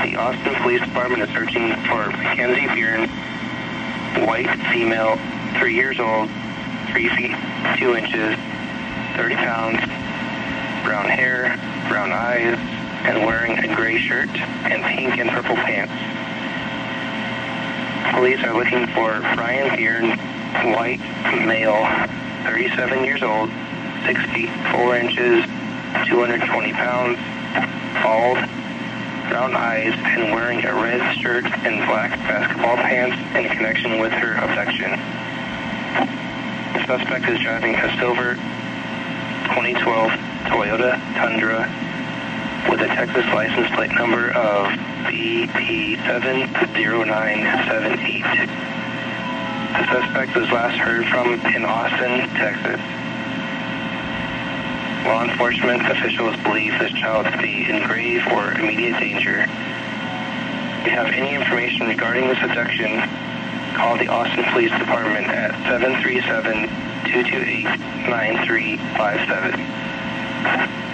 The Austin Police Department is searching for Mackenzie Byrne, white, female, 3 years old, 3 feet 2 inches, 30 pounds, brown hair, brown eyes, and wearing a gray shirt and pink and purple pants. Police are looking for Brian Byrne, white, male, 37 years old, 6 feet 4 inches, 220 pounds, bald, brown eyes, and wearing a red shirt and black basketball pants in connection with her abduction. The suspect is driving a silver 2012 Toyota Tundra with a Texas license plate number of BP70978. The suspect was last heard from in Austin, Texas. Law enforcement officials believe this child to be in grave or immediate danger. If you have any information regarding this abduction, call the Austin Police Department at 737-228-9357.